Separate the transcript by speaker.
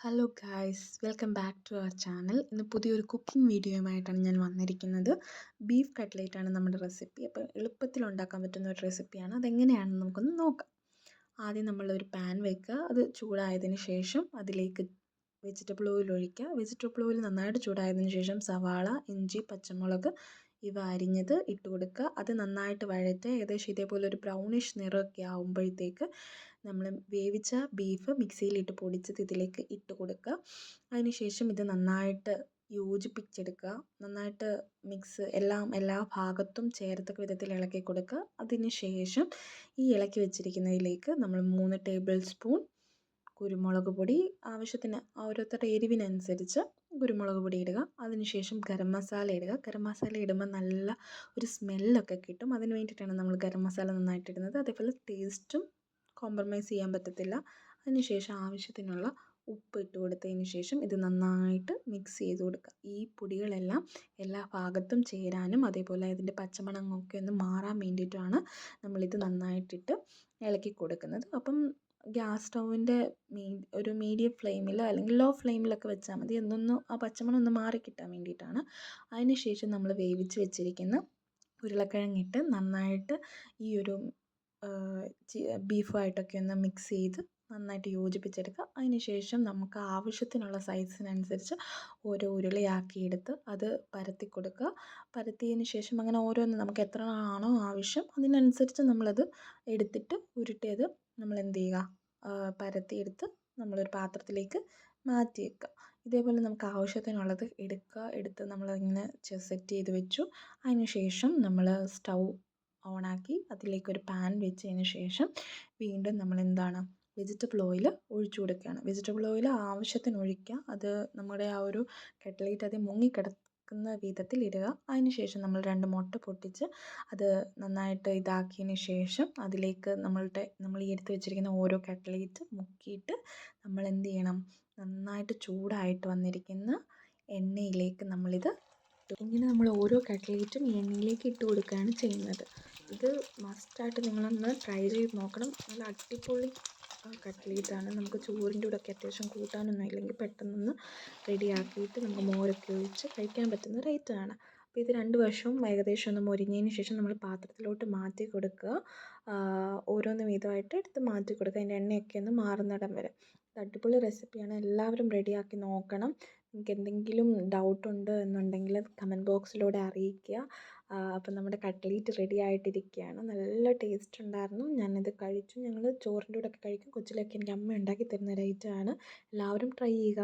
Speaker 1: Hello guys, welcome back to our channel. ഇന്ന് പുതിയൊരു cooking വീഡിയോയുമായിട്ടാണ് ഞാൻ വന്നിരിക്കുന്നത്. ബീഫ് കട്ട്ലേറ്റാണ് നമ്മുടെ റെസിപ്പി. അപ്പോൾ എളുപ്പത്തിൽ ഉണ്ടാക്കാൻ പറ്റുന്ന ഒരു റെസിപ്പിയാണ്. അതെങ്ങനെയാണെന്ന് നമുക്കൊന്ന് നോക്കാം. ആദ്യം നമ്മളൊരു പാൻ വെക്കുക. അത് ചൂടായതിന് ശേഷം അതിലേക്ക് വെജിറ്റബിൾ ഓയിൽ ഒഴിക്കുക. വെജിറ്റബിൾ ഓയിൽ നന്നായിട്ട് ചൂടായതിന് ശേഷം സവാള, ഇഞ്ചി, പച്ചമുളക് ഇവ അരിഞ്ഞത് ഇട്ട് കൊടുക്കുക. അത് നന്നായിട്ട് വഴറ്റുക. ഏകദേശം ഇതേപോലെ ഒരു ബ്രൗണിഷ് നിറമൊക്കെ ആകുമ്പോഴത്തേക്ക് നമ്മൾ വേവിച്ച ബീഫ് മിക്സിയിലിട്ട് പൊടിച്ചത് ഇതിലേക്ക് ഇട്ട് കൊടുക്കുക. അതിനുശേഷം ഇത് നന്നായിട്ട് യോജിപ്പിച്ചെടുക്കുക. നന്നായിട്ട് എല്ലാ ഭാഗത്തും ചേരത്തക്ക വിധത്തിൽ ഇളക്കി കൊടുക്കുക. അതിന് ശേഷം ഈ ഇളക്കി വെച്ചിരിക്കുന്നതിലേക്ക് നമ്മൾ 3 ടേബിൾ സ്പൂൺ കുരുമുളക് പൊടി, ആവശ്യത്തിന് ഓരോരുത്തരുടെ എരിവിനനുസരിച്ച് കുരുമുളക് പൊടി ഇടുക. അതിനുശേഷം ഗരം മസാല ഇടുക. ഗരം മസാല ഇടുമ്പോൾ നല്ല ഒരു സ്മെല്ലൊക്കെ കിട്ടും. അതിന് വേണ്ടിയിട്ടാണ് നമ്മൾ ഗരം മസാല നന്നായിട്ട് ഇടുന്നത്. അതേപോലെ ടേസ്റ്റും കോംപ്രമൈസ് ചെയ്യാൻ പറ്റത്തില്ല. അതിനുശേഷം ആവശ്യത്തിനുള്ള ഉപ്പ് ഇട്ട് കൊടുത്തതിന് ശേഷം ഇത് നന്നായിട്ട് മിക്സ് ചെയ്ത് കൊടുക്കുക. ഈ പൊടികളെല്ലാം എല്ലാ ഭാഗത്തും ചേരാനും അതേപോലെ ഇതിൻ്റെ പച്ചമണമൊക്കെ ഒന്ന് മാറാൻ വേണ്ടിയിട്ടുമാണ് നമ്മളിത് നന്നായിട്ടിട്ട് ഇളക്കി കൊടുക്കുന്നത്. അപ്പം ഗ്യാസ് സ്റ്റൗവിൻ്റെ ഒരു മീഡിയം ഫ്ലെയിമിൽ അല്ലെങ്കിൽ ലോ ഫ്ലെയിമിലൊക്കെ വെച്ചാൽ മതി. ആ പച്ചമണം ഒന്ന് മാറിക്കിട്ടാൻ വേണ്ടിയിട്ടാണ്. അതിന് ശേഷം നമ്മൾ വേവിച്ച് വെച്ചിരിക്കുന്ന ഉരുളക്കിഴങ്ങിട്ട് നന്നായിട്ട് ഈ ഒരു ബീഫുമായിട്ടൊക്കെ ഒന്ന് മിക്സ് ചെയ്ത് നന്നായിട്ട് യോജിപ്പിച്ചെടുക്കുക. അതിന് ശേഷം നമുക്ക് ആവശ്യത്തിനുള്ള സൈസിനനുസരിച്ച് ഓരോ ഉരുളയാക്കിയെടുത്ത് അത് പരത്തി കൊടുക്കുക. പരത്തിയതിന് ശേഷം അങ്ങനെ ഓരോന്ന് നമുക്ക് എത്ര ആണോ ആവശ്യം അതിനനുസരിച്ച് നമ്മളത് എടുത്തിട്ട് ഉരുട്ടിയത് നമ്മൾ എന്ത് ചെയ്യുക, പരത്തിയെടുത്ത് നമ്മളൊരു പാത്രത്തിലേക്ക് മാറ്റി വയ്ക്കുക. ഇതേപോലെ നമുക്ക് ആവശ്യത്തിനുള്ളത് എടുത്ത് നമ്മളിങ്ങനെ സെറ്റ് ചെയ്ത് വെച്ചു. അതിന് ശേഷം നമ്മൾ സ്റ്റൗ ഓണാക്കി അതിലേക്കൊരു പാൻ വെച്ചതിന് ശേഷം വീണ്ടും നമ്മളെന്താണ് വെജിറ്റബിൾ ഓയിൽ ഒഴിച്ചു കൊടുക്കുകയാണ്. വെജിറ്റബിൾ ഓയിൽ ആവശ്യത്തിന് ഒഴിക്കുക. അത് നമ്മുടെ ആ ഒരു കട്ട്ലേറ്റ് അത് മുങ്ങിക്കിടക്കുന്ന വിധത്തിൽ ഇടുക. അതിന് ശേഷം നമ്മൾ 2 മുട്ട പൊട്ടിച്ച് അത് നന്നായിട്ട് ഇതാക്കിയതിന് ശേഷം അതിലേക്ക് നമ്മൾ ഈ എടുത്ത് വെച്ചിരിക്കുന്ന ഓരോ കട്ട്ലേറ്റ് മുക്കിയിട്ട് നമ്മൾ എന്ത് ചെയ്യണം, നന്നായിട്ട് ചൂടായിട്ട് വന്നിരിക്കുന്ന എണ്ണയിലേക്ക് നമ്മളിത് ഇങ്ങനെ നമ്മൾ ഓരോ കട്ട്ലേറ്റും ഈ എണ്ണയിലേക്ക് ഇട്ട് കൊടുക്കുകയാണ് ചെയ്യുന്നത്. ഇത് മസ്റ്റായിട്ട് നിങ്ങളൊന്ന് ട്രൈ ചെയ്ത് നോക്കണം. നല്ല അടിപൊളി കട്ട്ലേറ്റാണ്. നമുക്ക് ചോറിൻ്റെ കൂടെയൊക്കെ അത്യാവശ്യം കൂട്ടാനൊന്നും ഇല്ലെങ്കിൽ പെട്ടെന്നൊന്ന് റെഡിയാക്കിയിട്ട് നമുക്ക് മോരൊക്കെ ഒഴിച്ച് കഴിക്കാൻ പറ്റുന്ന ഒരു ഐറ്റമാണ്. അപ്പോൾ ഇത് 2 വശവും ഏകദേശം ഒന്ന് മൊരിഞ്ഞതിന് ശേഷം നമ്മൾ പാത്രത്തിലോട്ട് മാറ്റി കൊടുക്കുക. ഓരോന്ന് വീതമായിട്ട് എടുത്ത് മാറ്റി കൊടുക്കുക. അതിൻ്റെ എണ്ണയൊക്കെ ഒന്ന് മാറുന്നിടം വരെ. അടിപൊളി റെസിപ്പിയാണ്. എല്ലാവരും റെഡിയാക്കി നോക്കണം. നിങ്ങൾക്ക് എന്തെങ്കിലും ഡൗട്ടുണ്ട് എന്നുണ്ടെങ്കിൽ കമൻറ്റ് ബോക്സിലൂടെ അറിയിക്കുക. അപ്പം നമ്മുടെ കട്ട്ലേറ്റ് റെഡി ആയിട്ടിരിക്കുകയാണ്. നല്ല ടേസ്റ്റ് ഉണ്ടായിരുന്നു. ഞാനിത് കഴിച്ചു. ഞങ്ങൾ ചോറിൻ്റെ കൂടെയൊക്കെ കഴിക്കും. കൊച്ചിലൊക്കെ എനിക്ക് അമ്മ ഉണ്ടാക്കി തരുന്ന ഒരു ഐറ്റമാണ്. എല്ലാവരും ട്രൈ ചെയ്യുക.